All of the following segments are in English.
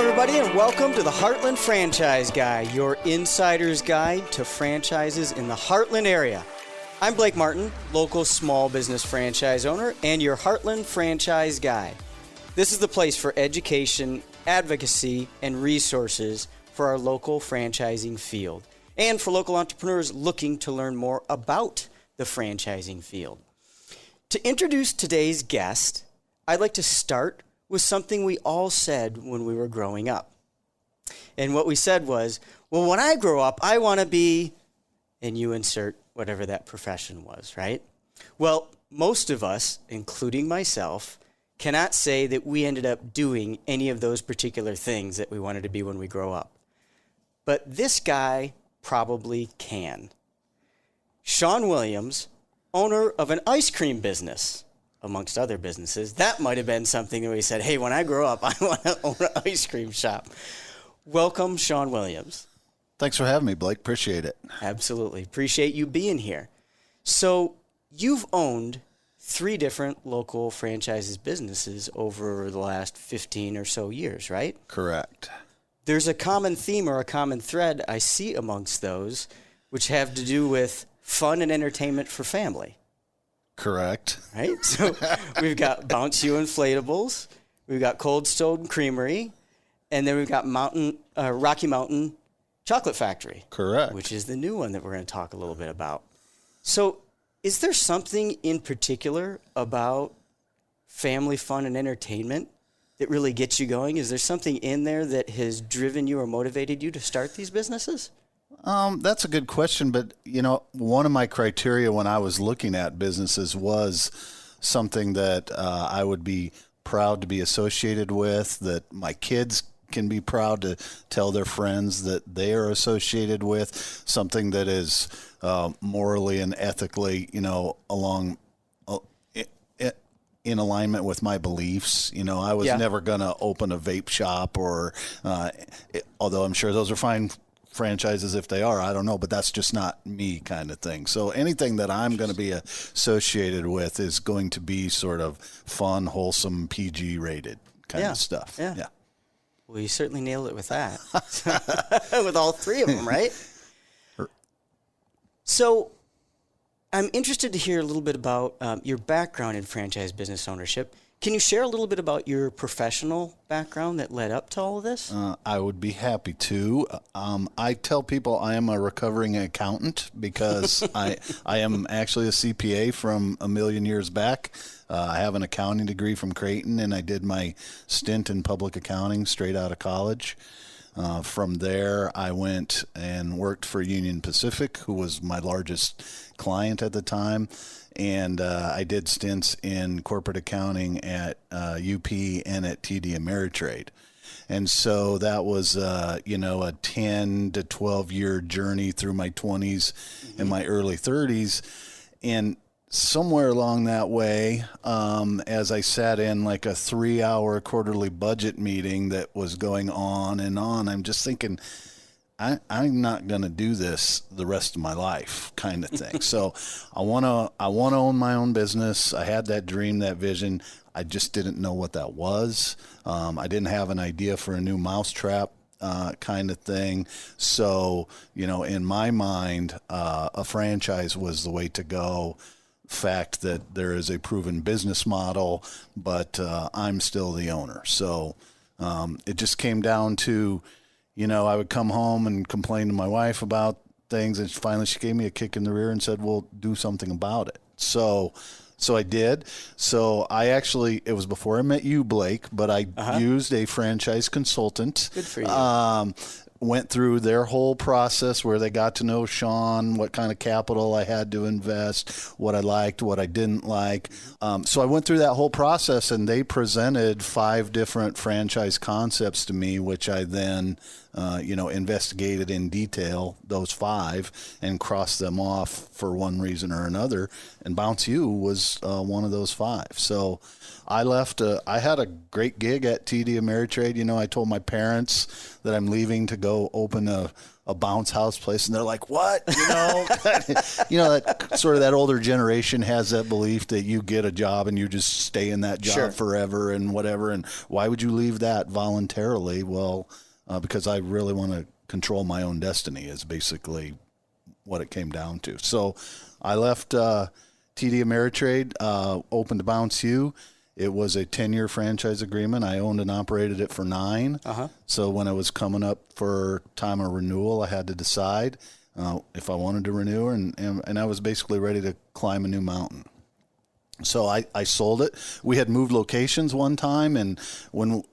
everybody, and welcome to the Heartland Franchise Guide, your insider's guide to franchises in the Heartland area. I'm Blake Martin, local small business franchise owner, and your Heartland Franchise Guide. This is the place for education, advocacy, and resources for our local franchising field, and for local entrepreneurs looking to learn more about the franchising field. To introduce today's guest, I'd like to start with something we all said when we were growing up. And what we said was, well, when I grow up, I want to be, and you insert whatever that profession was, right? Well, most of us, including myself, cannot say that we ended up doing any of those particular things that we wanted to be when we grow up. But this guy probably can. Shawn Williams, owner of an ice cream business, amongst other businesses. That might have been something that we said, hey, when I grow up, I want to own an ice cream shop. Welcome, Shawn Williams. Thanks for having me, Blake. Appreciate it. Absolutely. Appreciate you being here. So you've owned 3 different local franchises businesses over the last 15 or so years, right? Correct. There's a common theme or a common thread I see amongst those, which have to do with fun and entertainment for family. Correct. Right? So we've got Bounce You Inflatables, we've got Cold Stone Creamery, and then we've got Rocky Mountain Chocolate Factory. Correct. Which is the new one that we're going to talk a little bit about. So is there something in particular about family fun and entertainment that really gets you going? Is there something in there that has driven you or motivated you to start these businesses? That's a good question, but one of my criteria when I was looking at businesses was something that I would be proud to be associated with, that my kids can be proud to tell their friends that they are associated with, something that is morally and ethically, along in alignment with my beliefs. I was never going to open a vape shop or, although I'm sure those are fine franchises if they are, I don't know, but that's just not me kind of thing. So anything that I'm going to be associated with is going to be sort of fun, wholesome, PG rated kind of stuff. Yeah. Well, you certainly nailed it with that. With all 3 of them, right? So I'm interested to hear a little bit about your background in franchise business ownership. Can you share a little bit about your professional background that led up to all of this? I would be happy to. I tell people I am a recovering accountant because I am actually a CPA from a million years back. I have an accounting degree from Creighton, and I did my stint in public accounting straight out of college. From there, I went and worked for Union Pacific, who was my largest client at the time. And I did stints in corporate accounting at UP and at TD Ameritrade. And so that was, a 10 to 12-year journey through my 20s and my early 30s. And somewhere along that way, as I sat in like a 3-hour quarterly budget meeting that was going on and on, I'm just thinking, I'm not going to do this the rest of my life kind of thing. So I want to own my own business. I had that dream, that vision. I just didn't know what that was. I didn't have an idea for a new mousetrap kind of thing. So, in my mind, a franchise was the way to go. Fact that there is a proven business model, but I'm still the owner. So it just came down to, I would come home and complain to my wife about things, and finally she gave me a kick in the rear and said, well, do something about it. So I did. So it was before I met you, Blake, but I used a franchise consultant. Good for you. Went through their whole process where they got to know Shawn, what kind of capital I had to invest, what I liked, what I didn't like. So I went through that whole process, and they presented 5 different franchise concepts to me, which I then, investigated in detail, those 5, and crossed them off for one reason or another. And Bounce You was one of those 5. So I left. I had a great gig at TD Ameritrade. I told my parents that I'm leaving to go open a a bounce house place, and they're like, what? That sort of that older generation has that belief that you get a job and you just stay in that job forever and whatever. And why would you leave that voluntarily? Well, because I really want to control my own destiny is basically what it came down to. So I left TD Ameritrade, opened Bounce U. It was a 10-year franchise agreement. I owned and operated it for 9. So when it was coming up for time of renewal, I had to decide if I wanted to renew, and I was basically ready to climb a new mountain. So I sold it. We had moved locations one time, and when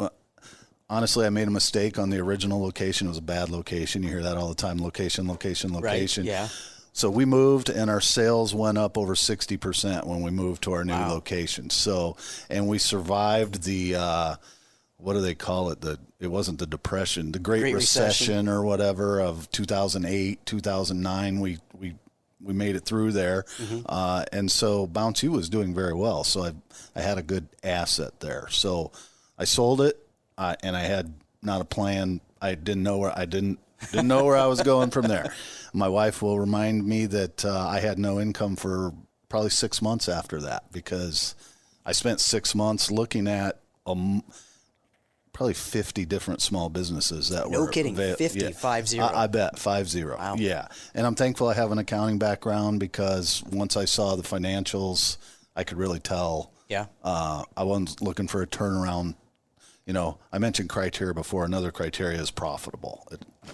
honestly, I made a mistake on the original location. It was a bad location. You hear that all the time, location. Right, yeah. So we moved, and our sales went up over 60% when we moved to our new location. So, and we survived the, what do they call it? It wasn't the Depression, the Great Recession or whatever of 2008, 2009. We made it through there. And so Bounce U was doing very well. So I had a good asset there. So I sold it, and I had not a plan. I didn't know where I was going from there. My wife will remind me that I had no income for probably 6 months after that, because I spent 6 months looking at probably 50 different small businesses that were. No kidding, 50, 50. I bet, 50. Wow. Yeah. And I'm thankful I have an accounting background, because once I saw the financials, I could really tell. Yeah. I wasn't looking for a turnaround. I mentioned criteria before. Another criteria is profitable.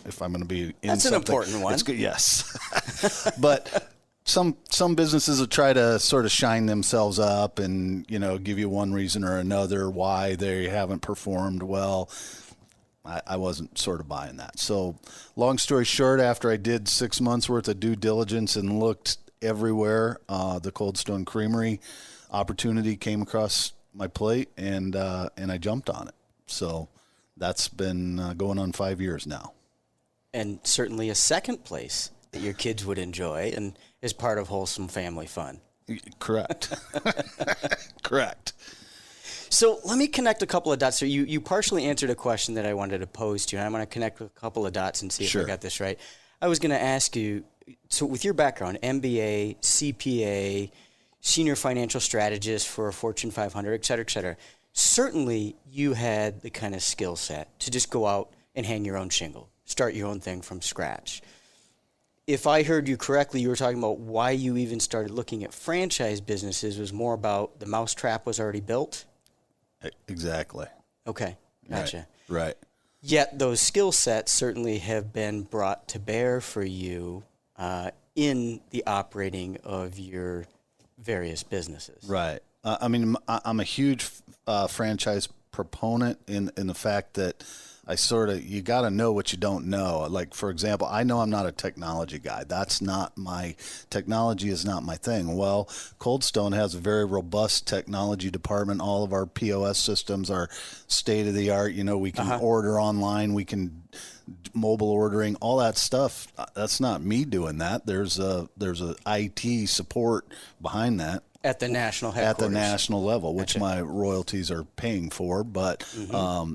If I'm going to be in That's something, an important one. It's good, yes. But some businesses will try to sort of shine themselves up and, give you one reason or another why they haven't performed well. I wasn't sort of buying that. So long story short, after I did 6 months worth of due diligence and looked everywhere, the Cold Stone Creamery opportunity came across my plate, and I jumped on it. So that's been going on 5 years now. And certainly a second place that your kids would enjoy and is part of wholesome family fun. Correct. Correct. So let me connect a couple of dots. So you partially answered a question that I wanted to pose to you, and I'm going to connect a couple of dots and see if I got this right. I was going to ask you, so with your background, MBA, CPA, senior financial strategist for a Fortune 500, et cetera, certainly you had the kind of skill set to just go out and hang your own shingle, start your own thing from scratch. If I heard you correctly, you were talking about why you even started looking at franchise businesses was more about the mousetrap was already built? Exactly. Okay, gotcha. Right. Yet those skill sets certainly have been brought to bear for you in the operating of your various businesses. Right. I'm a huge franchise proponent in the fact that you got to know what you don't know. Like, for example, I know I'm not a technology guy. Technology is not my thing. Well, Cold Stone has a very robust technology department. All of our POS systems are state of the art. We can order online. We can mobile ordering, all that stuff. That's not me doing that. There's a IT support behind that. At the national headquarters. At the national level, which my royalties are paying for. But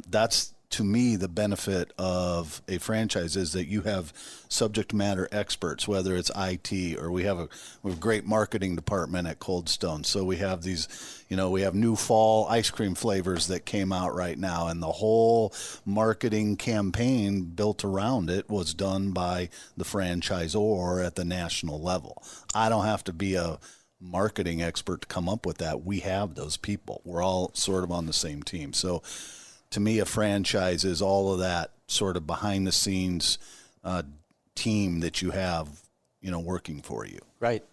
that's, to me, the benefit of a franchise is that you have subject matter experts, whether it's IT or we have a great marketing department at Cold Stone. So we have these, we have new fall ice cream flavors that came out right now, and the whole marketing campaign built around it was done by the franchisor at the national level. I don't have to be a marketing expert to come up with that. We have those people. We're all sort of on the same team. So to me, a franchise is all of that sort of behind the scenes team that you have, working for you. Right.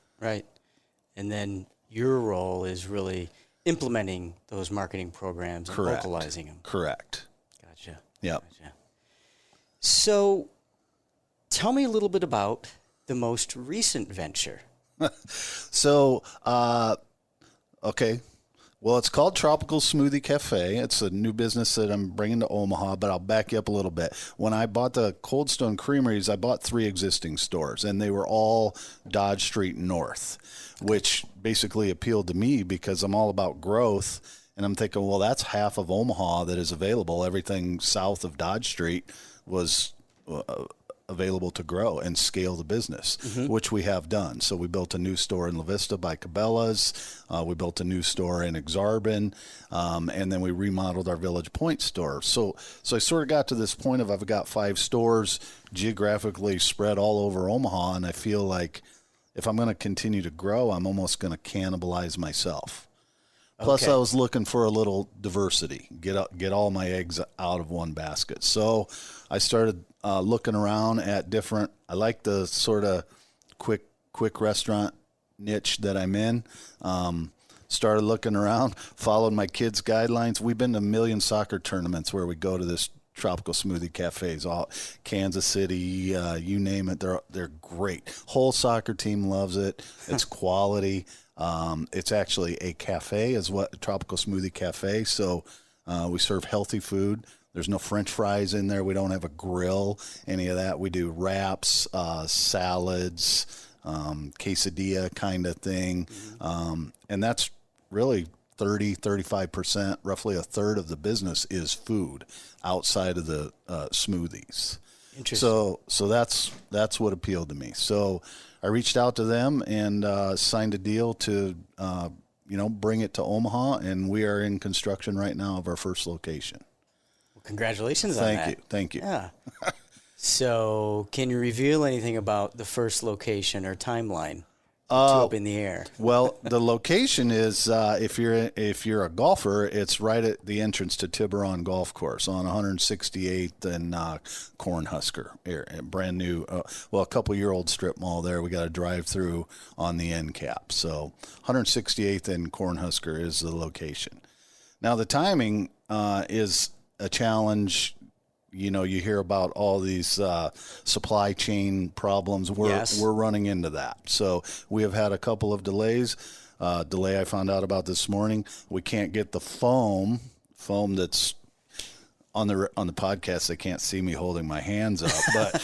And then your role is really implementing those marketing programs and localizing them. Correct. Gotcha. Yep. Gotcha. So tell me a little bit about the most recent venture. So, okay. Well, it's called Tropical Smoothie Cafe. It's a new business that I'm bringing to Omaha, but I'll back you up a little bit. When I bought the Cold Stone Creameries, I bought 3 existing stores, and they were all Dodge Street North, which basically appealed to me because I'm all about growth. And I'm thinking, well, that's half of Omaha that is available. Everything south of Dodge Street was available to grow and scale the business, which we have done. So we built a new store in La Vista by Cabela's. We built a new store in Exarban, and then we remodeled our Village Point store. So I sort of got to this point of I've got 5 stores geographically spread all over Omaha, and I feel like if I'm going to continue to grow, I'm almost going to cannibalize myself. Plus, I was looking for a little diversity, get all my eggs out of one basket. So I started looking around at different. I like the sort of quick restaurant niche that I'm in. Started looking around, followed my kids' guidelines. We've been to a million soccer tournaments where we go to this tropical smoothie cafes, all Kansas City, you name it. They're great. Whole soccer team loves it. It's quality. It's actually a cafe, is what tropical smoothie cafe. So we serve healthy food. There's no French fries in there. We don't have a grill, any of that. We do wraps, salads, quesadilla kind of thing. And that's really 35%, roughly a third of the business is food outside of the smoothies. Interesting. So that's what appealed to me. So I reached out to them and signed a deal to bring it to Omaha, and we are in construction right now of our first location. Well, congratulations on that. Thank you. Yeah. So can you reveal anything about the first location or timeline? Up in the air. Well, the location is if you're a golfer, it's right at the entrance to Tiburon Golf Course on 168th and Cornhusker, brand new. A couple-year-old strip mall there. We got a drive-through on the end cap. So 168th and Cornhusker is the location. Now the timing is a challenge. You hear about all these supply chain problems. We're running into that. So we have had a couple of delays. Delay I found out about this morning. We can't get the foam that's on the podcast. They can't see me holding my hands up, but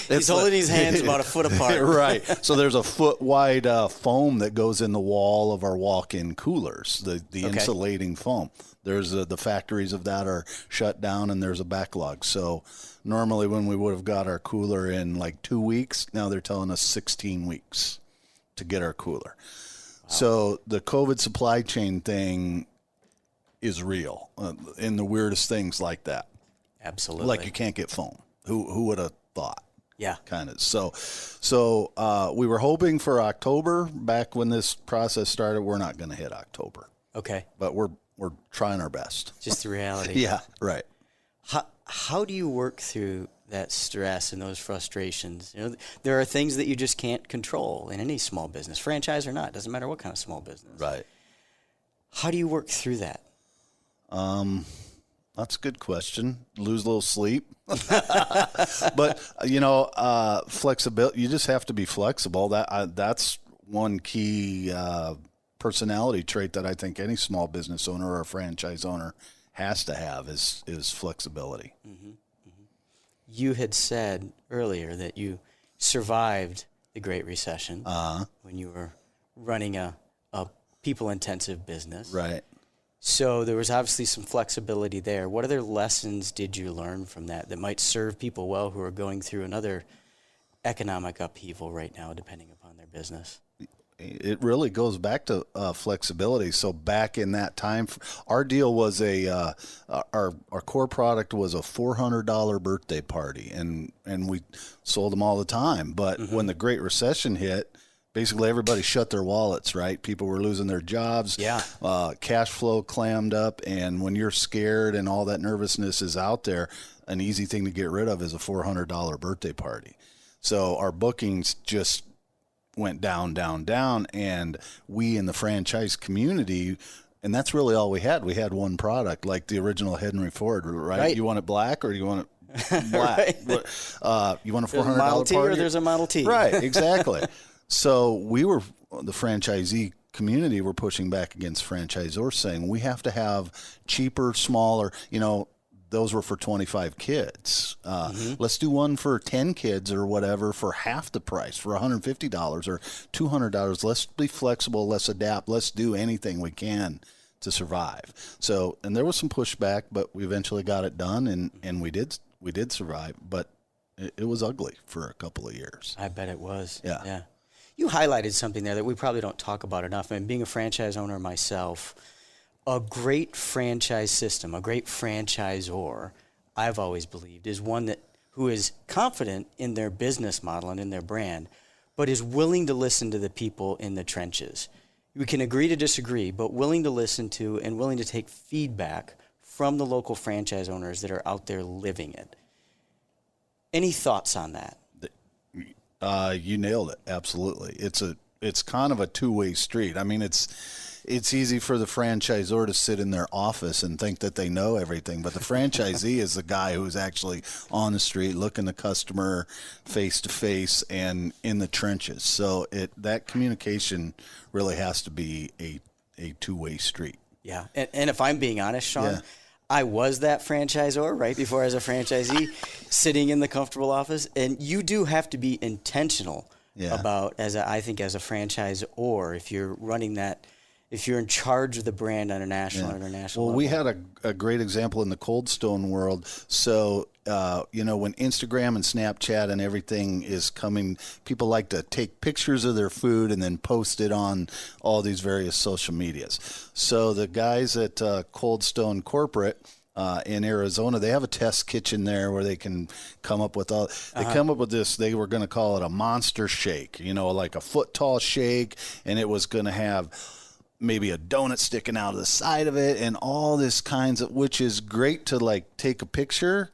he's holding his hands about a foot apart. Right. So there's a foot wide foam that goes in the wall of our walk-in coolers. The insulating foam. There's the factories of that are shut down, and there's a backlog. So normally when we would have got our cooler in like 2 weeks, now they're telling us 16 weeks to get our cooler. Wow. So the COVID supply chain thing is real, in the weirdest things like that. Absolutely. Like you can't get foam. Who would have thought? Yeah. Kind of. So we were hoping for October. Back when this process started, we're not going to hit October. Okay. But we're trying our best. Just the reality. Yeah, right. How do you work through that stress and those frustrations? There are things that you just can't control in any small business, franchise or not. Doesn't matter what kind of small business. Right. How do you work through that? That's a good question. Lose a little sleep. But, flexibility, you just have to be flexible. That's one key personality trait that I think any small business owner or franchise owner has to have is flexibility. Mm-hmm. Mm-hmm. You had said earlier that you survived the Great Recession when you were running a people-intensive business. Right. So there was obviously some flexibility there. What other lessons did you learn from that might serve people well who are going through another economic upheaval right now, depending upon their business? It really goes back to flexibility. So back in that time, our deal was our core product was a $400 birthday party, and we sold them all the time. But when the Great Recession hit, basically everybody shut their wallets, right? People were losing their jobs. Yeah. Cash flow clammed up, and when you're scared and all that nervousness is out there, an easy thing to get rid of is a $400 birthday party. So our bookings just went down, and we in the franchise community, and that's really all we had. We had one product, like the original Henry Ford, right? You want it black or do you want it black? Right. You want a $400 Model T party? Or there's a Model T. Right, exactly. So the franchisee community were pushing back against franchisors, saying we have to have cheaper, smaller, those were for 25 kids. Let's do one for 10 kids or whatever for half the price, for $150 or $200. Let's be flexible. Let's adapt. Let's do anything we can to survive. So, and there was some pushback, but we eventually got it done, and we did survive. But it was ugly for a couple of years. I bet it was. Yeah. Yeah. You highlighted something there that we probably don't talk about enough. And being a franchise owner myself, a great franchise system, a great franchisor, I've always believed, is one who is confident in their business model and in their brand, but is willing to listen to the people in the trenches. We can agree to disagree, but willing to listen to and willing to take feedback from the local franchise owners that are out there living it. Any thoughts on that? You nailed it. Absolutely. It's kind of a two-way street. I mean, it's easy for the franchisor to sit in their office and think that they know everything, but the franchisee is the guy who's actually on the street, looking the customer face to face and in the trenches. So that communication really has to be a two-way street. Yeah. And if I'm being honest, Shawn, I was that franchisor right before I was a franchisee, sitting in the comfortable office. And you do have to be intentional about, I think as a franchisor, if you're running that, if you're in charge of the brand on a national or international level. We had a great example in the Cold Stone world. So, when Instagram and Snapchat and everything is coming, people like to take pictures of their food and then post it on all these various social medias. So the guys at Cold Stone Corporate in Arizona, they have a test kitchen there where they can come up with come up with this. They were going to call it a monster shake, like a foot tall shake, and it was going to have maybe a donut sticking out of the side of it and all this kinds of, which is great to like take a picture.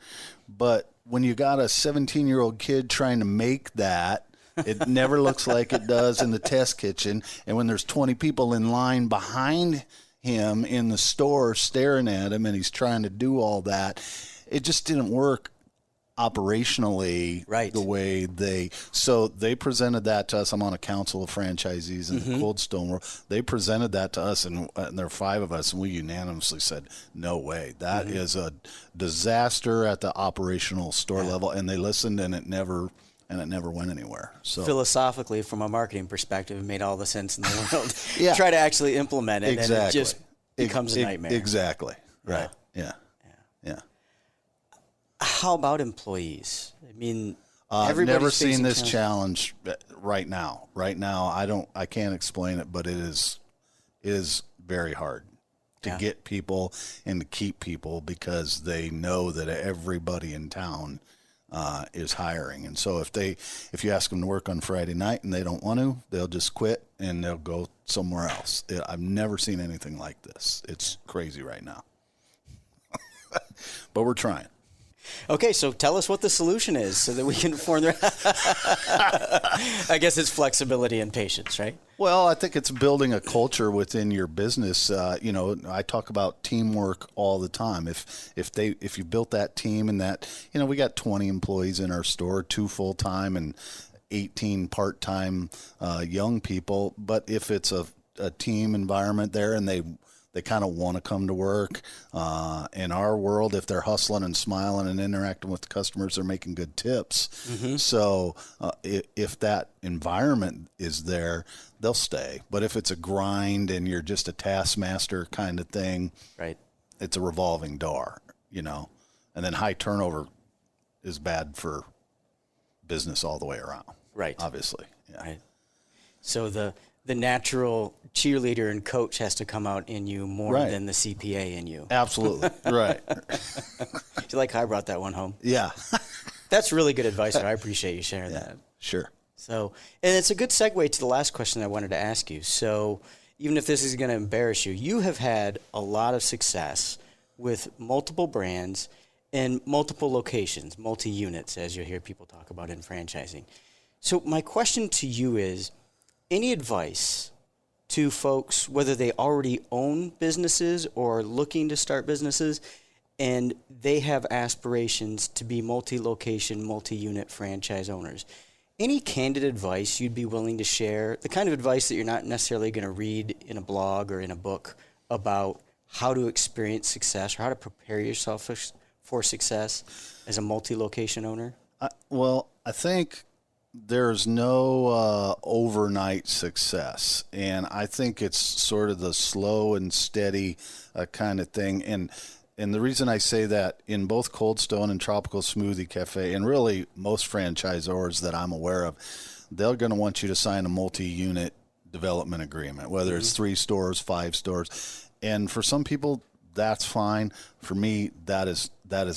But when you got a 17-year-old kid trying to make that, it never looks like it does in the test kitchen. And when there's 20 people in line behind him in the store staring at him and he's trying to do all that, it just didn't work operationally the way they presented that to us. I'm on a council of franchisees in the Cold Stone world. They presented that to us, and there are 5 of us, and we unanimously said, no way. That is a disaster at the operational store level, and they listened, and it never went anywhere. So philosophically, from a marketing perspective, it made all the sense in the world. Try to actually implement it, and it just becomes a nightmare. Exactly. Right. Yeah. How about employees? I mean, I've never seen this challenge right now. Right now, I can't explain it, but it is very hard to get people and to keep people because they know that everybody in town is hiring. And so if you ask them to work on Friday night and they don't want to, they'll just quit and they'll go somewhere else. I've never seen anything like this. It's crazy right now. But we're trying. Okay, so tell us what the solution is so that we can form I guess it's flexibility and patience, right? Well, I think it's building a culture within your business. I talk about teamwork all the time. If you built that team and that, we got 20 employees in our store, 2 full-time and 18 part-time young people. But if it's a team environment there and they kind of want to come to work. In our world, if they're hustling and smiling and interacting with the customers, they're making good tips. So if that environment is there, they'll stay. But if it's a grind and you're just a taskmaster kind of thing, it's a revolving door, And then high turnover is bad for business all the way around. Right. Obviously. Yeah. Right. So the natural cheerleader and coach has to come out in you more than the CPA in you. Absolutely. Right. You like how I brought that one home? Yeah. That's really good advice. I appreciate you sharing that. Sure. So, and it's a good segue to the last question I wanted to ask you. So even if this is going to embarrass you, you have had a lot of success with multiple brands and multiple locations, multi-units, as you'll hear people talk about in franchising. So my question to you is, any advice to folks, whether they already own businesses or are looking to start businesses, and they have aspirations to be multi-location, multi-unit franchise owners? Any candid advice you'd be willing to share, the kind of advice that you're not necessarily going to read in a blog or in a book about how to experience success or how to prepare yourself for success as a multi-location owner? I think there's no overnight success, and I think it's sort of the slow and steady kind of thing. And And the reason I say that, in both Cold Stone and Tropical Smoothie Cafe, and really most franchisors that I'm aware of, they're going to want you to sign a multi-unit development agreement, whether it's 3 stores, 5 stores. And for some people, that's fine. For me, that is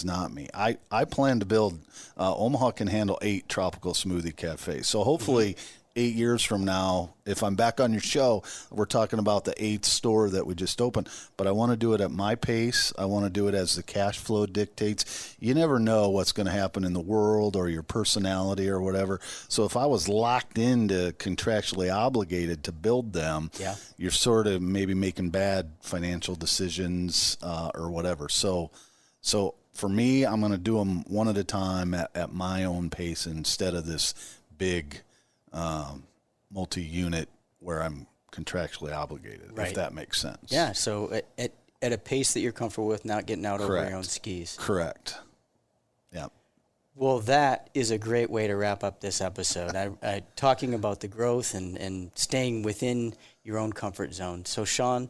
not me. I plan to build, Omaha can handle 8 Tropical Smoothie Cafes. So hopefully 8 years from now, if I'm back on your show, we're talking about the 8th store that we just opened. But I want to do it at my pace. I want to do it as the cash flow dictates. You never know what's going to happen in the world or your personality or whatever. So if I was locked into contractually obligated to build them, you're sort of maybe making bad financial decisions or whatever. So for me, I'm going to do them one at a time at my own pace instead of this big multi-unit where I'm contractually obligated, if that makes sense. Yeah, so at a pace that you're comfortable with, not getting out over your own skis. Correct. Yeah. Well, that is a great way to wrap up this episode. Talking about the growth and staying within your own comfort zone. So, Shawn,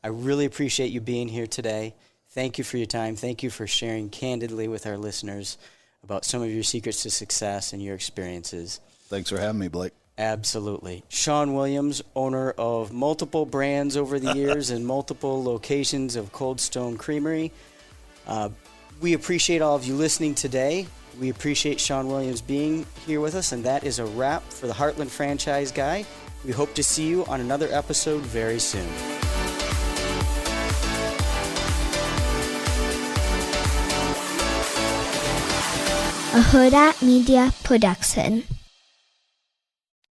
I really appreciate you being here today. Thank you for your time. Thank you for sharing candidly with our listeners about some of your secrets to success and your experiences. Thanks for having me, Blake. Absolutely. Shawn Williams, owner of multiple brands over the years and multiple locations of Cold Stone Creamery. We appreciate all of you listening today. We appreciate Shawn Williams being here with us, and that is a wrap for the Heartland Franchise Guy. We hope to see you on another episode very soon. A Hurrdat Media Production.